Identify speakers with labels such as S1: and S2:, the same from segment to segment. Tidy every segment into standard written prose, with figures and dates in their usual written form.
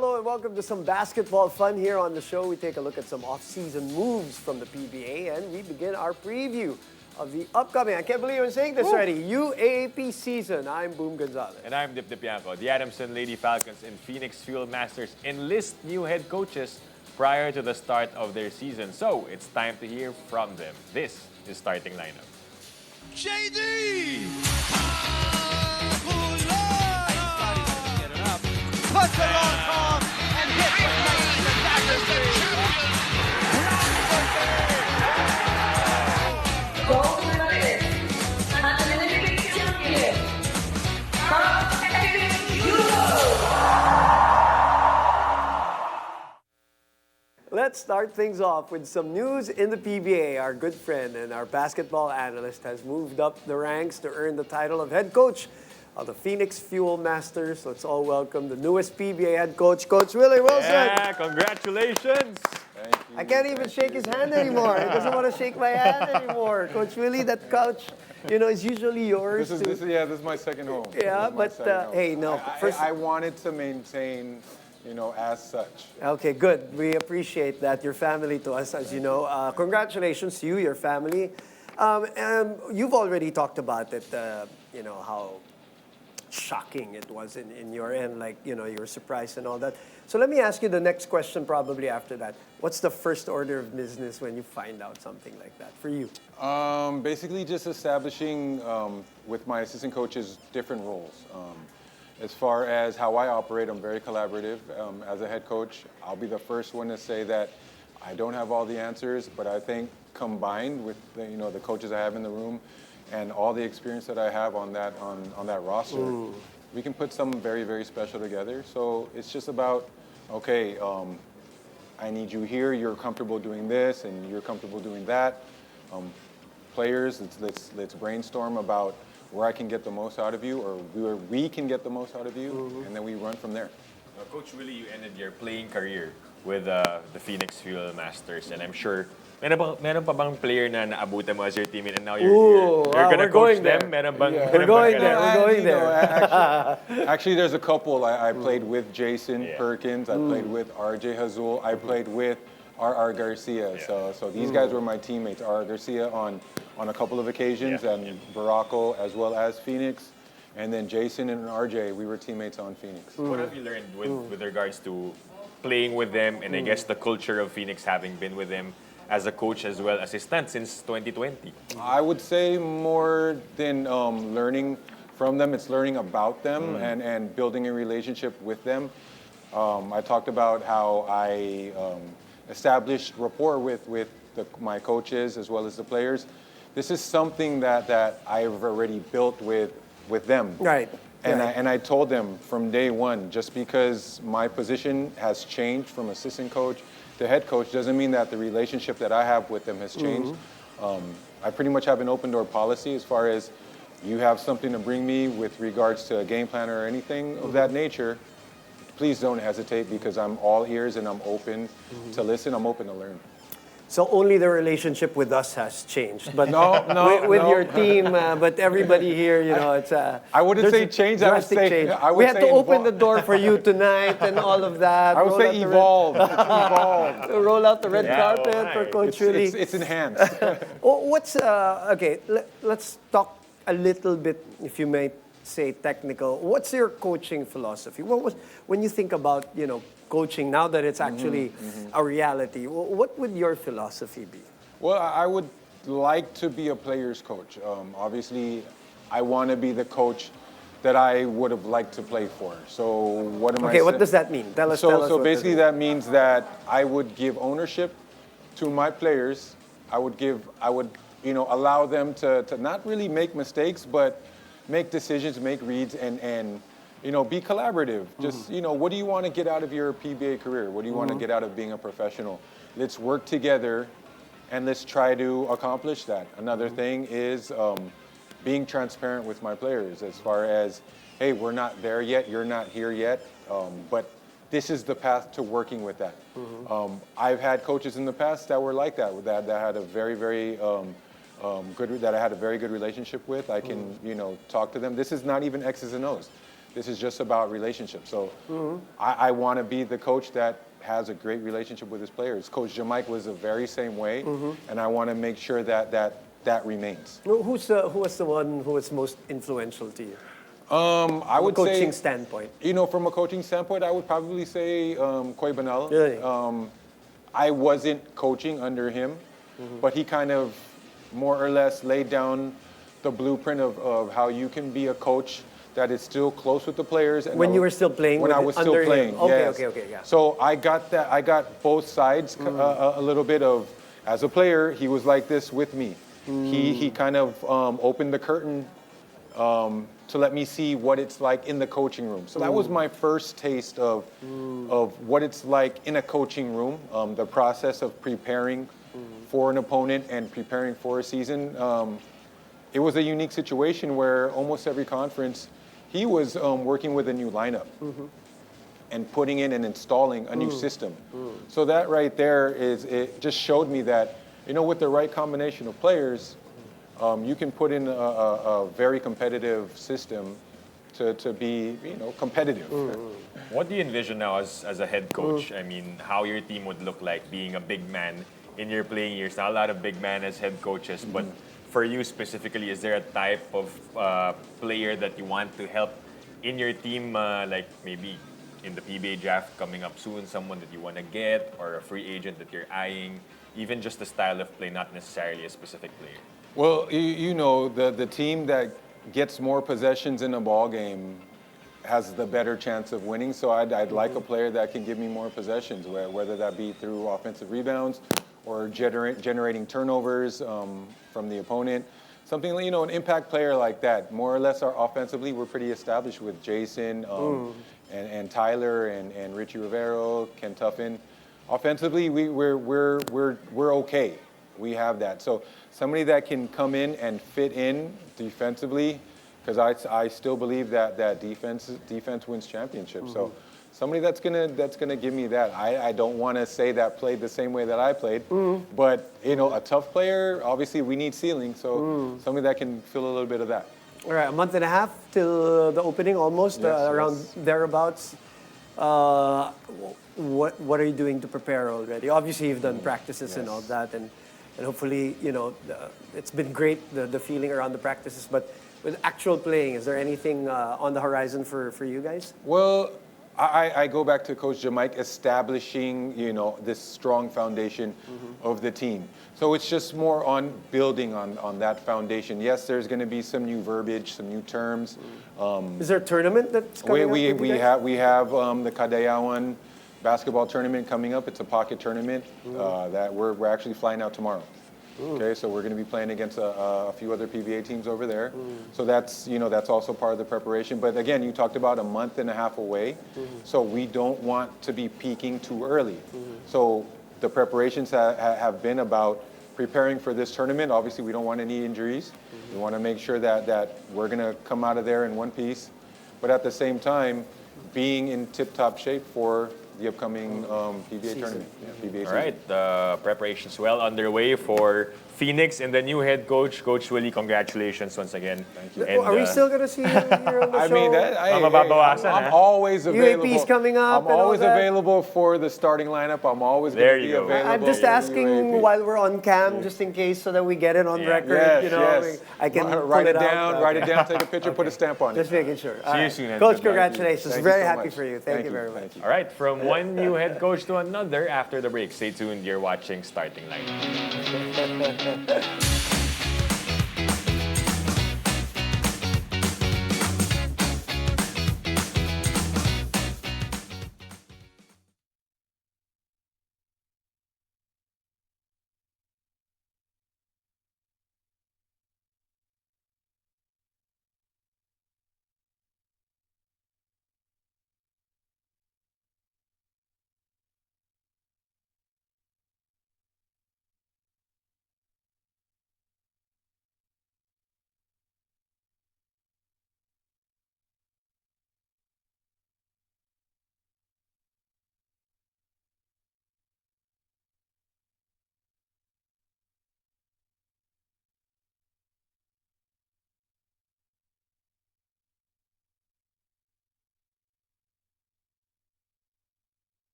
S1: Hello and welcome to some basketball fun here on the show. We take a look at some off-season moves from the PBA and we begin our preview of the upcoming, I can't believe I'm saying this already, UAAP season. I'm Boom Gonzalez.
S2: And I'm Dip Dipianco. The Adamson Lady Falcons and Phoenix Fuel Masters enlist new head coaches prior to the start of their season. So it's time to hear from them. This is Starting Lineup.
S3: JD! Puts it on top and hits it nice and back to
S4: Gold medalist and Olympic champion from Europe.
S1: Let's start things off with some news in the PBA. Our good friend and our basketball analyst has moved up the ranks to earn the title of head coach of the Phoenix Fuel Masters. Let's all welcome the newest PBA head coach, Coach Willie Wilson.
S2: Yeah, congratulations!
S5: Thank you.
S1: I can't even shake his hand anymore. He doesn't want to shake my hand anymore. Coach Willie, that couch, is usually yours.
S5: This is my second home.
S1: Yeah, but hey, no.
S5: I wanted to maintain, as such.
S1: Okay, good. We appreciate that. Your family to us, as you know. Congratulations to you, your family. And you've already talked about it, how shocking it was in your end, like, you were surprised and all that. So let me ask you the next question probably after that. What's the first order of business when you find out something like that for you?
S5: Basically just establishing with my assistant coaches different roles. As far as how I operate, I'm very collaborative. As a head coach, I'll be the first one to say that I don't have all the answers, but I think combined with the coaches I have in the room and all the experience that I have on that roster, we can put something very, very special together. So it's just about, okay, I need you here, you're comfortable doing this, and you're comfortable doing that. Players, let's brainstorm about where I can get the most out of you, or where we can get the most out of you, and then we run from there.
S2: Coach Willie, you ended your playing career with the Phoenix Fuel Masters, and I'm sure meron pa bang player na naabutan mo as your teammate and now you're gonna coach them? Meron bang,
S1: We're going there.
S5: Actually, there's a couple. I played with Jason Perkins. I played with RJ Hazul. I played with R.R. Garcia.
S2: Yeah.
S5: So these guys were my teammates. R.R. Garcia on a couple of occasions, and Barako as well as Phoenix. And then Jason and RJ, we were teammates on Phoenix.
S2: What have you learned with regards to playing with them and I guess the culture of Phoenix, having been with them as a coach as well assistant since 2020?
S5: I would say more than learning from them, it's learning about them and building a relationship with them. I talked about how I established rapport with my coaches as well as the players. This is something that I've already built with them.
S1: Right.
S5: And I told them from day one, just because my position has changed from assistant coach to head coach doesn't mean that the relationship that I have with them has changed. I pretty much have an open door policy as far as you have something to bring me with regards to a game plan or anything of that nature. Please don't hesitate, because I'm all ears and I'm open to listen. I'm open to learn.
S1: So only the relationship with us has changed, but
S5: No,
S1: with
S5: no.
S1: your team, but everybody here, it's
S5: I wouldn't
S1: there's
S5: say
S1: a
S5: change, I would
S1: drastic
S5: say-
S1: change.
S5: I would
S1: We had
S5: say
S1: to open
S5: evol-
S1: the door for you tonight and all of that.
S5: I would
S1: Roll out
S5: say
S1: the
S5: evolve. It's evolved.
S1: roll out the red carpet
S2: right.
S1: for Coach Willie.
S5: It's enhanced.
S1: What's okay? Let's talk a little bit, if you may say, technical. What's your coaching philosophy? When you think about coaching now that it's actually a reality? What would your philosophy be?
S5: Well, I would like to be a player's coach. Obviously, I want to be the coach that I would have liked to play for. So what am I
S1: Okay, what
S5: saying?
S1: does that mean? Tell us.
S5: So basically that means that I would give ownership to my players. I would allow them to not really make mistakes, but make decisions, make reads, and be collaborative. Just, what do you want to get out of your PBA career? What do you want to get out of being a professional? Let's work together and let's try to accomplish that. Another thing is being transparent with my players as far as, hey, we're not there yet, you're not here yet, but this is the path to working with that. I've had coaches in the past that were like that had a very, very that I had a very good relationship with. I can, talk to them. This is not even X's and O's. This is just about relationships. So I want to be the coach that has a great relationship with his players. Coach Jamike was the very same way, and I want to make sure that remains.
S1: Who was the one who was most influential to you?
S5: I would
S1: Coaching
S5: say,
S1: standpoint.
S5: from a coaching standpoint, I would probably say Koy Banal.
S1: Really?
S5: I wasn't coaching under him, but he kind of more or less laid down the blueprint of how you can be a coach that is still close with the players. And
S1: When you were still playing
S5: when
S1: with
S5: I was
S1: under
S5: still playing,
S1: him. Okay,
S5: yes.
S1: okay, yeah.
S5: So I got that. I got both sides a little bit of. As a player, he was like this with me. He kind of opened the curtain to let me see what it's like in the coaching room. So that was my first taste of what it's like in a coaching room, the process of preparing for an opponent and preparing for a season. It was a unique situation where almost every conference, he was working with a new lineup and putting in and installing a new system. So that right there it just showed me that, with the right combination of players, you can put in a very competitive system to be, competitive.
S2: What do you envision now as a head coach? I mean, how your team would look like being a big man in your playing years? Not a lot of big men as head coaches, but for you specifically, is there a type of player that you want to help in your team, like maybe in the PBA draft coming up soon, someone that you want to get, or a free agent that you're eyeing, even just the style of play, not necessarily a specific player?
S5: Well, the team that gets more possessions in a ball game has the better chance of winning. So I'd like a player that can give me more possessions, whether that be through offensive rebounds or generating turnovers from the opponent. Something, an impact player like that. More or less, offensively, we're pretty established with Jason and Tyler and Richie Rivero, Ken Tuffin. Offensively, we're okay. We have that. So somebody that can come in and fit in defensively, because I still believe that defense wins championships. So somebody that's gonna give me that. I don't want to say that played the same way that I played, but a tough player. Obviously, we need ceiling. So somebody that can fill a little bit of that.
S1: All right, a month and a half till the opening, almost around thereabouts. What are you doing to prepare already? Obviously, you've done practices and all that, and hopefully, it's been great, the feeling around the practices. But with actual playing, is there anything on the horizon for you guys?
S5: Well, I go back to Coach Jamike establishing, this strong foundation of the team. So it's just more on building on that foundation. Yes, there's going to be some new verbiage, some new terms.
S1: Is there a tournament that's coming up?
S5: We have the Kadayawan basketball tournament coming up. It's a pocket tournament that we're actually flying out tomorrow. Okay, so we're going to be playing against a few other PBA teams over there. So that's also part of the preparation. But again, you talked about a month and a half away. So we don't want to be peaking too early. So the preparations have been about preparing for this tournament. Obviously, we don't want any injuries. We want to make sure that we're going to come out of there in one piece. But at the same time, being in tip-top shape for the upcoming PBA tournament. Yeah, PBA
S2: All right, the preparations well underway for Phoenix and the new head coach, Coach Willie. Congratulations once again. Thank you. And,
S1: Are we still going to see you here on the show?
S5: I mean, I'm always available.
S1: UAP's coming up.
S5: I'm always available for the starting lineup. I'm always going to be available.
S1: I'm just asking while we're on cam, just in case, so that we get it on record.
S5: Yes.
S1: I can
S5: write it down, take a picture, put a stamp on it.
S1: Just making sure.
S2: See you soon.
S1: Coach, congratulations.
S5: Thank
S1: Very
S5: you so
S1: happy
S5: much.
S1: for you. Thank you very much.
S2: All right, from one new head coach to another after the break. Stay tuned. You're watching Starting Line.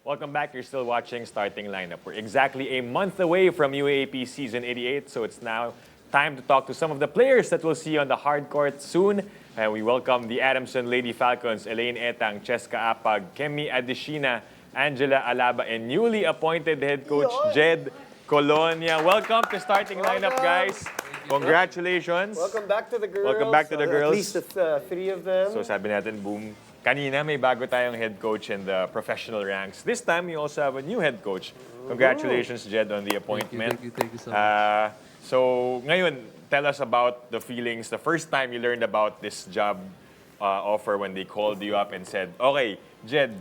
S2: Welcome back. You're still watching Starting Lineup. We're exactly a month away from UAAP Season 88, so it's now time to talk to some of the players that we'll see on the hard court soon. And we welcome the Adamson Lady Falcons, Elaine Etang, Cheska Apag, Kemi Adishina, Angela Alaba, and newly appointed head coach Jed Colonia. Welcome to Starting Lineup, guys. Congratulations.
S1: Welcome back to the girls.
S2: Welcome back to the girls.
S1: At least the three of them.
S2: So sabi natin, boom. Kanina may bago tayong head coach in the professional ranks. This time, you also have a new head coach. Congratulations, Jed, on the appointment.
S6: Thank you so much.
S2: So ngayon, tell us about the feelings. The first time you learned about this job offer when they called you up and said, okay, Jed,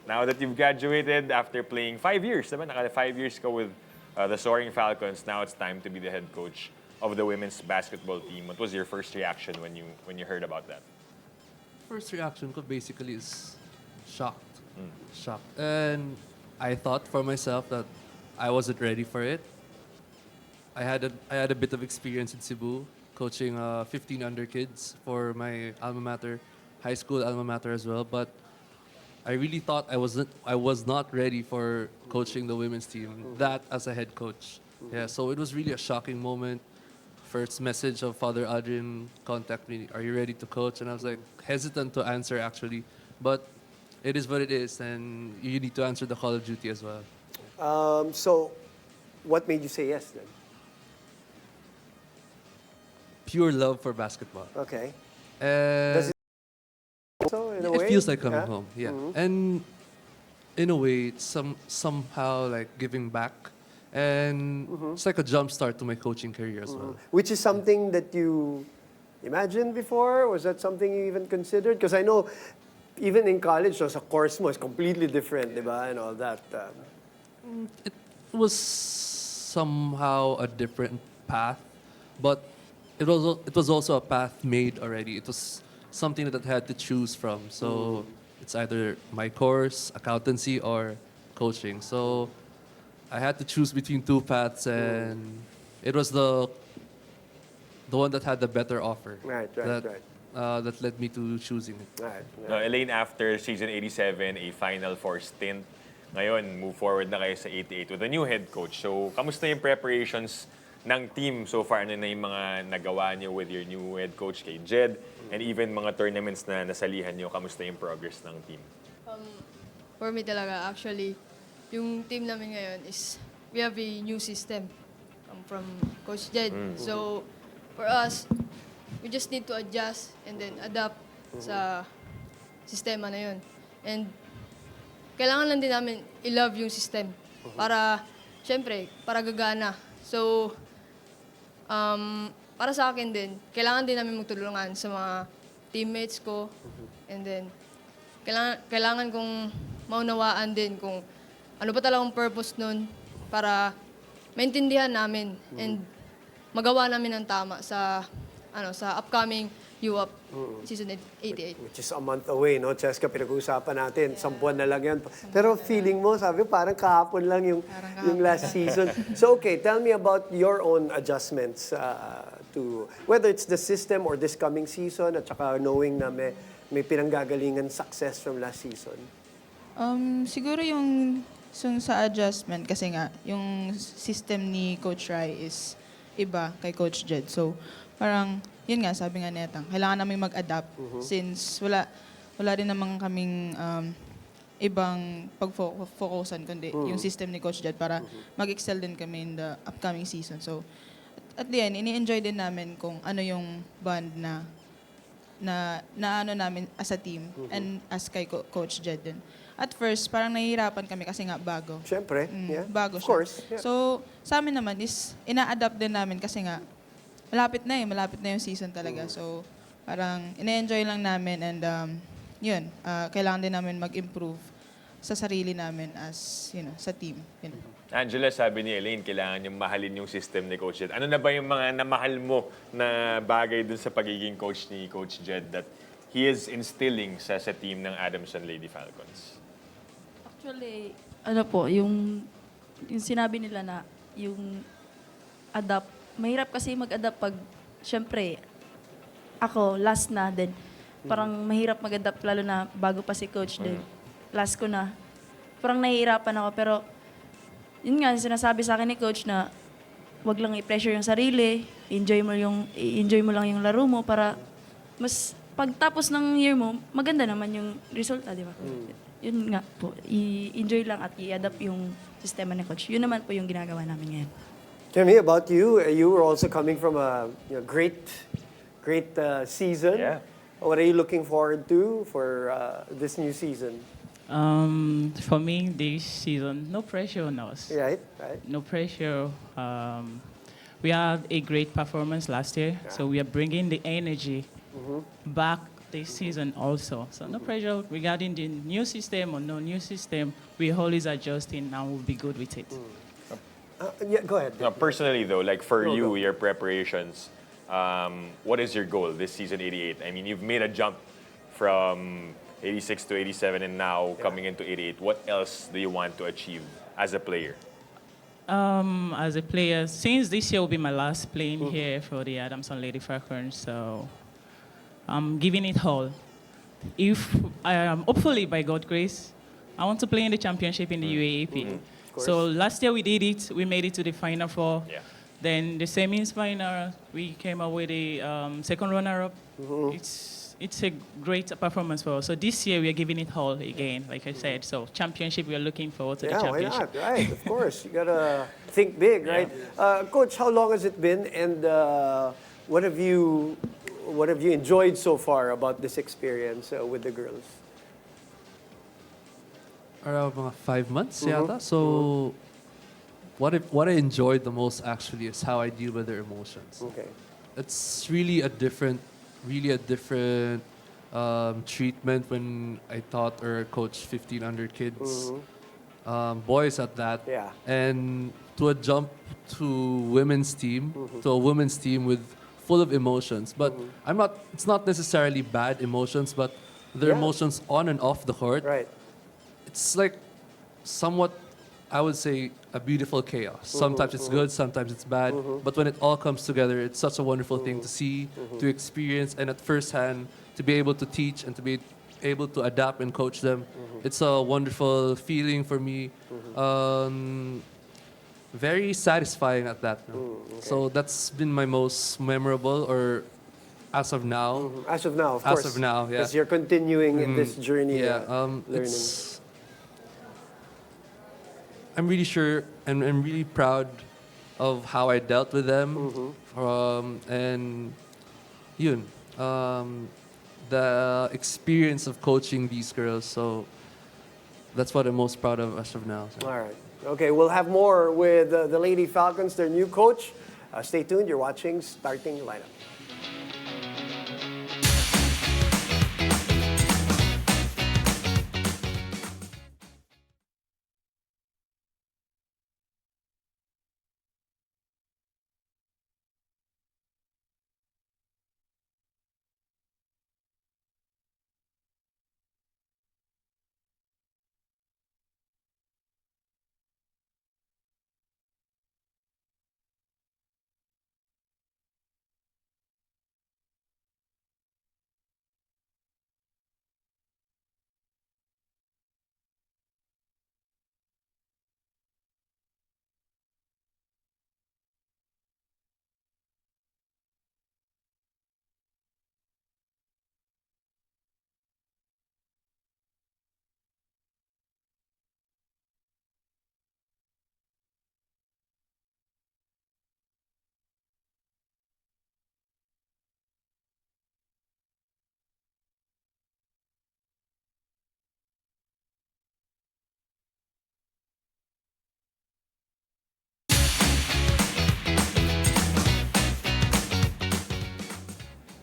S2: now that you've graduated after playing 5 years, diba? Naka 5 years ka with the Soaring Falcons, now it's time to be the head coach of the women's basketball team. What was your first reaction when you heard about that?
S6: First reaction ko basically is shocked. Shocked. And I thought for myself that I wasn't ready for it. I had a bit of experience in Cebu, coaching 15 under kids for my alma mater, high school alma mater as well. But I really thought I was not ready for coaching the women's team. That as a head coach. Yeah, so it was really a shocking moment. First message of Father Adrian contact me, are you ready to coach? And I was like hesitant to answer actually, but it is what it is, and you need to answer the call of duty as well.
S1: So, what made you say yes then?
S6: Pure love for basketball.
S1: Okay.
S6: And
S1: Does it also in a way?
S6: it feels like coming
S1: Yeah?
S6: home, yeah. And in a way, it's somehow like giving back. And it's like a jump start to my coaching career as well.
S1: Which is something that you imagined before? Was that something you even considered? Because I know even in college, sa course mo is completely different, di ba? And all that.
S6: It was somehow a different path, but it was also a path made already. It was something that I had to choose from. So it's either my course, accountancy, or coaching. So I had to choose between two paths, and it was the one that had the better offer.
S1: Right.
S6: That led me to choosing it.
S1: Right.
S2: Now, Elaine, after season 87, a Final Four stint, ngayon, move forward na kayo sa 88 with a new head coach. So, kamusta yung preparations ng team so far? Ano na yung mga nagawa niyo with your new head coach kay Jed? And even mga tournaments na nasalihan niyo, kamusta yung progress ng team?
S7: For me talaga, actually, yung team namin ngayon is we have a new system from Coach Jed. So, for us, we just need to adjust and then adapt sa sistema na yun. And kailangan lang din namin i-love yung system para, syempre, para gagana. So, para sa akin din, kailangan din namin magtulungan sa mga teammates ko. And then, kailangan kong maunawaan din kung ano ba talagang purpose nun para maintindihan namin and magawa namin ng tama sa upcoming UAAP Season 88.
S1: Which is a month away, no? Cheska, pinag-uusapan natin. 10 buwan na lang yan. Pero feeling mo, sabi, parang kahapon lang yung last season. So, okay, tell me about your own adjustments to, whether it's the system or this coming season, at saka knowing na may pinanggagalingan success from last season.
S8: Siguro yung sa adjustment, kasi nga, yung system ni Coach Rai is iba kay Coach Jed. So, parang, yun nga, sabi nga netang, kailangan namin mag-adapt since wala rin naman kaming ibang pag-focusan, kundi yung system ni Coach Jed para mag-excel din kami in the upcoming season. So, at the end, ini-enjoy din namin kung ano yung bond na ano namin as a team and as kay Coach Jed din. At first, parang nahihirapan kami kasi nga bago.
S1: Siyempre, yeah.
S8: Bago
S1: Of
S8: siya.
S1: course. Yeah.
S8: So, sa amin naman is, ina-adapt din namin kasi nga, malapit na yung season talaga. So, parang ina-enjoy lang namin and yun, kailangan din namin mag-improve sa sarili namin as, sa team.
S2: Angela, sabi ni Elaine, kailangan yung mahalin yung system ni Coach Jed. Ano na ba yung mga namahal mo na bagay dun sa pagiging coach ni Coach Jed that he is instilling sa team ng Adamson Lady Falcons?
S9: Actually, yung sinabi nila na yung adapt, mahirap kasi mag-adapt pag, syempre, ako, last na din. Parang mahirap mag-adapt lalo na bago pa si Coach din. Last ko na. parang nahihirapan ako. Pero, yun nga, sinasabi sa akin ni coach na wag lang i-pressure yung sarili, enjoy mo lang yung laro mo para mas pagtapos ng year mo, maganda naman yung resulta, di ba? Yun nga po, i-enjoy lang at i-adapt yung sistema ni coach. Yun naman po yung ginagawa namin ngayon.
S1: Tell me about you. You were also coming from a great season.
S2: Yeah.
S1: What are you looking forward to for this new season?
S10: For me, this season, no pressure on us.
S1: Right.
S10: No pressure. We had a great performance last year, so we are bringing the energy back this season also. So no pressure regarding the new system or no new system. We're always adjusting and we'll be good with it.
S1: Yeah, go ahead.
S2: Now, personally though, like for
S1: Go,
S2: you,
S1: go.
S2: your preparations, what is your goal this season 88? I mean, you've made a jump from 86 to 87 and now coming into 88. What else do you want to achieve as a player?
S10: As a player, since this year will be my last playing here for the Adamson Lady Falcons, so I'm giving it all. If hopefully by God's grace, I want to play in the championship in the UAAP. So last year we did it. We made it to the final four.
S2: Yeah.
S10: Then the semis final, we came up with the second runner-up. It's a great performance for us. So this year we are giving it all again, like I said. So championship, we are looking forward to the
S1: Yeah, why
S10: championship.
S1: not? Right, of course. You gotta think big, right? Coach, how long has it been, and what have you enjoyed so far about this experience with the girls?
S6: Around mga 5 months yata. So, what I enjoyed the most actually is how I deal with their emotions.
S1: Okay.
S6: It's really a different treatment when I taught or coached 15 under kids, boys at that.
S1: Yeah.
S6: And to a jump to women's team, to a women's team with full of emotions. But it's not necessarily bad emotions, but their emotions on and off the court.
S1: Right.
S6: It's like somewhat, I would say, a beautiful chaos. Sometimes it's good, sometimes it's bad. But when it all comes together, it's such a wonderful thing to see, to experience, and at first hand, to be able to teach and to be able to adapt and coach them. It's a wonderful feeling for me. Very satisfying at that. So that's been my most memorable, or as of now.
S1: As of now, of
S6: As
S1: course.
S6: of now, yeah.
S1: Because you're continuing in this journey.
S6: Yeah,
S1: learning.
S6: I'm really sure and I'm really proud of how I dealt with them. And yun, the experience of coaching these girls. So that's what I'm most proud of as of now. So.
S1: All right. Okay, we'll have more with the Lady Falcons, their new coach. Stay tuned. You're watching Starting Lineup.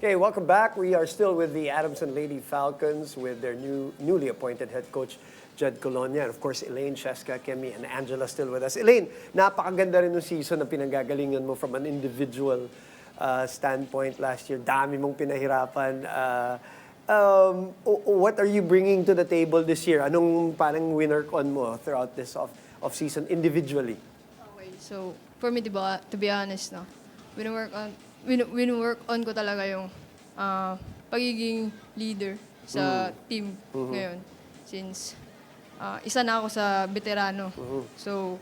S1: Okay, welcome back. We are still with the Adamson Lady Falcons with their newly appointed head coach, Jed Colonia. And of course, Elaine, Cheska, Kemi, and Angela still with us. Elaine, napakaganda rin ng season na pinanggagalingan mo from an individual standpoint last year. Dami mong pinahirapan. What are you bringing to the table this year? Anong parang winner-con mo throughout this off-season individually?
S7: Okay, so for me, diba, to be honest, no, wino-work on ko talaga yung pagiging leader sa team ngayon. Since isa na ako sa veterano. So,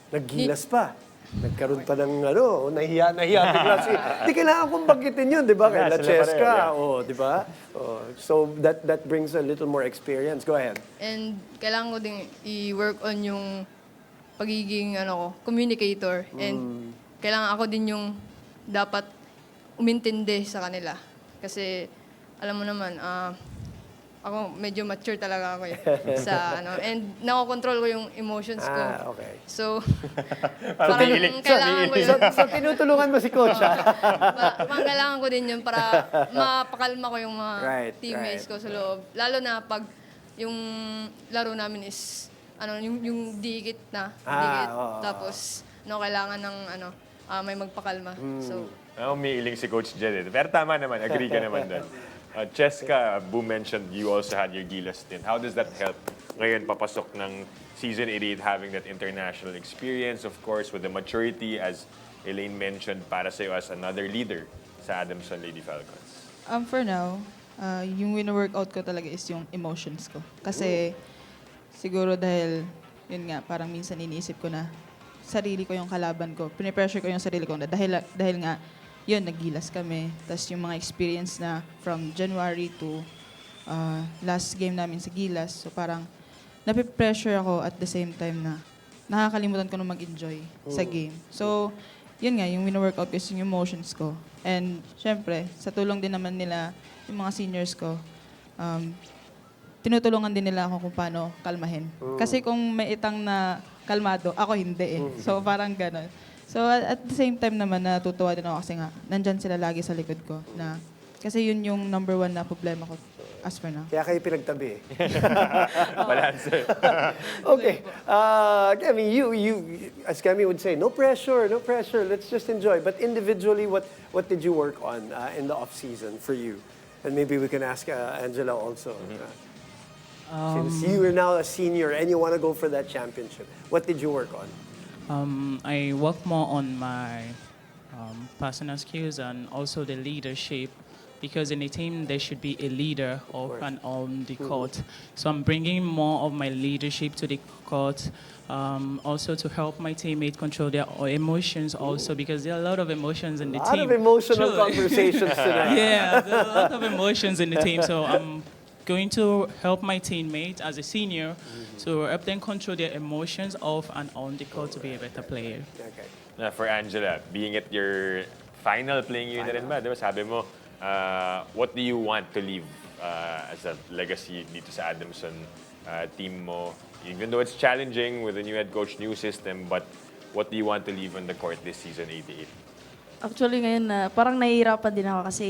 S1: Naggilas pa. Nagkaroon pa ng nahiya bigla si... Di kailangan kong banggitin yun, di ba? Kay La
S2: Sila
S1: Cheska,
S2: pareho,
S1: di ba? So that brings a little more experience. Go ahead.
S7: and kailangan ko ding i-work on yung pagiging communicator. And kailangan ako din yung dapat umintindi sa kanila. Kasi alam mo naman, ako medyo mature talaga ako sa and nakokontrol ko yung emotions ko.
S1: Okay.
S7: So,
S2: Parang
S7: parang
S2: umiiling.
S7: kailangan ko yun.
S1: So tinutulungan mo si Coach, ha?
S7: Parang kailangan ko din yun para mapakalma ko yung mga
S1: Right,
S7: teammates ko sa loob. Lalo na pag yung laro namin is yung dikit na. Dikit.
S1: oo.
S7: Tapos kailangan ng may magpakalma. So,
S2: Umiiling si Coach Jed. Pero tama naman, agree ka naman doon. Cheska, Boo mentioned you also had your Gilas stint. How does that help ngayon papasok ng Season 88 having that international experience, of course, with the maturity, as Elaine mentioned, para sa'yo as another leader sa Adamson Lady Falcons?
S8: For now, yung wino-workout ko talaga is yung emotions ko. Kasi siguro dahil, yun nga, parang minsan iniisip ko na sarili ko yung kalaban ko. Pinipressure ko yung sarili ko na dahil nga, yun, naggilas kami. Tapos yung mga experience na from January to last game namin sa Gilas. So parang napipressure ako at the same time na nakakalimutan ko na mag-enjoy sa game. So, yun nga, yung wino-workout ko is yung emotions ko. And syempre, sa tulong din naman nila, yung mga seniors ko, tinutulungan din nila ako kung paano kalmahin. Kasi kung may itang na kalmado, ako hindi eh. So parang gano'n. So at the same time naman, natutuwa din ako kasi nga, nandyan sila lagi sa likod ko. Kasi yun yung number one na problema ko as for now.
S1: Kaya kayo pinagtabi.
S2: Balance.
S1: Okay. Kemi, you, as Kemi would say, no pressure, let's just enjoy. But individually, what did you work on in the off-season for you? And maybe we can ask Angela also. Since you are now a senior and you want to go for that championship, what did you work on?
S10: I work more on my personal skills and also the leadership, because in a team there should be a leader off and on the court. So I'm bringing more of my leadership to the court, also to help my teammate control their emotions also, because there are a lot of emotions in the
S1: A lot
S10: team.
S1: of emotional
S10: True.
S1: conversations tonight.
S10: Yeah, there are a lot of emotions in the team. So I'm going to help my teammates as a senior to help them control their emotions off and on the court to be a better player.
S1: Okay.
S2: For Angela, being at your final playing year na rin ba? Diba sabi mo, what do you want to leave as a legacy dito sa Adamson team mo? Even though it's challenging with the new head coach, new system, but what do you want to leave on the court this season 88?
S9: Actually ngayon, parang nahihirapan din ako kasi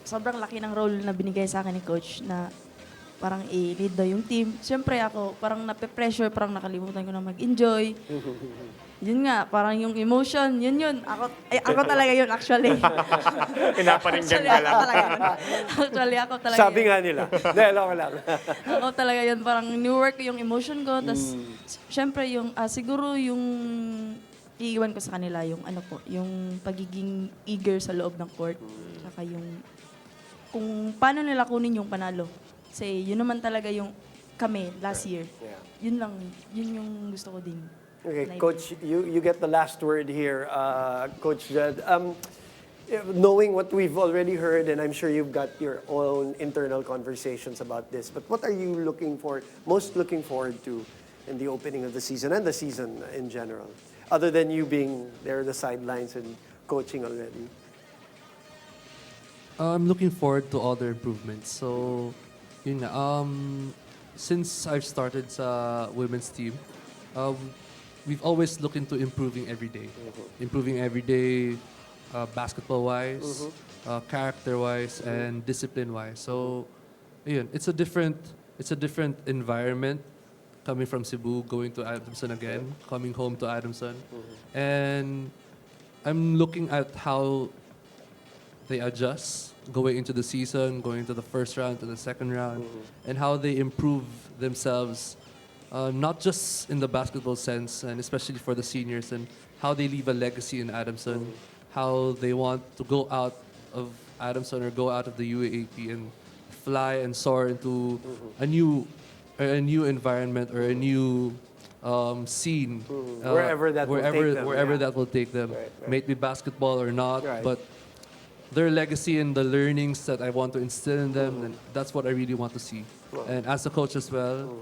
S9: sobrang laki ng role na binigay sa akin ni coach na parang i-lead daw yung team. Siyempre ako, parang nape-pressure, parang nakalimutan ko na mag-enjoy. Yun nga, parang yung emotion, yun. Ako talaga yun actually.
S2: Pinaparinggan ka lang.
S9: Actually, ako talaga
S1: Sabi
S9: yun.
S1: nga nila. Dahil ako lang.
S9: Ako talaga yun, parang new-work ko yung emotion ko. Tapos, syempre, siguro yung iiwan ko sa kanila, yung pagiging eager sa loob ng court. Saka yung, kung paano nila kunin yung panalo. Kasi yun naman talaga yung kami last year. Yun lang, yun yung gusto ko din.
S1: Okay, Coach, you get the last word here, Coach Jed. Knowing what we've already heard, and I'm sure you've got your own internal conversations about this, but what are you most looking forward to in the opening of the season and the season in general, other than you being there on the sidelines and coaching already?
S6: I'm looking forward to all the improvements. So, yun nga, since I've started sa women's team, we've always looked into improving every day. Improving every day, basketball-wise, character-wise, and discipline-wise. So, yun, it's a different environment coming from Cebu, going to Adamson again, coming home to Adamson. And I'm looking at how they adjust going into the season, going into the first round to the second round, and how they improve themselves, not just in the basketball sense, and especially for the seniors, and how they leave a legacy in Adamson, how they want to go out of Adamson or go out of the UAAP and fly and soar into a new a new environment or a new scene.
S1: Wherever that will take them,
S6: Wherever
S1: yeah.
S6: that will take them.
S1: Right.
S6: May it be basketball or not,
S1: Right.
S6: but their legacy and the learnings that I want to instill in them, and that's what I really want to see. And as a coach as well,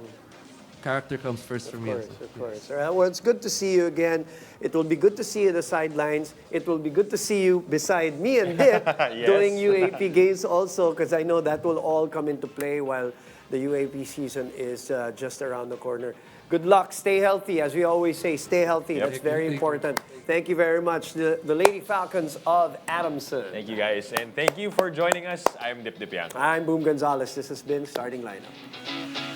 S6: character comes first for me.
S1: Of course. All right. Well, it's good to see you again. It will be good to see you at the sidelines. It will be good to see you beside me and Dip
S2: Yes.
S1: during UAP games also, because I know that will all come into play while the UAP season is just around the corner. Good luck. Stay healthy. As we always say, stay healthy.
S2: Yep.
S1: That's very important. Thank you very much. The Lady Falcons of Adamson.
S2: Thank you guys, and thank you for joining us. I'm Dip Dipiano.
S1: I'm Boom Gonzalez. This has been Starting Lineup.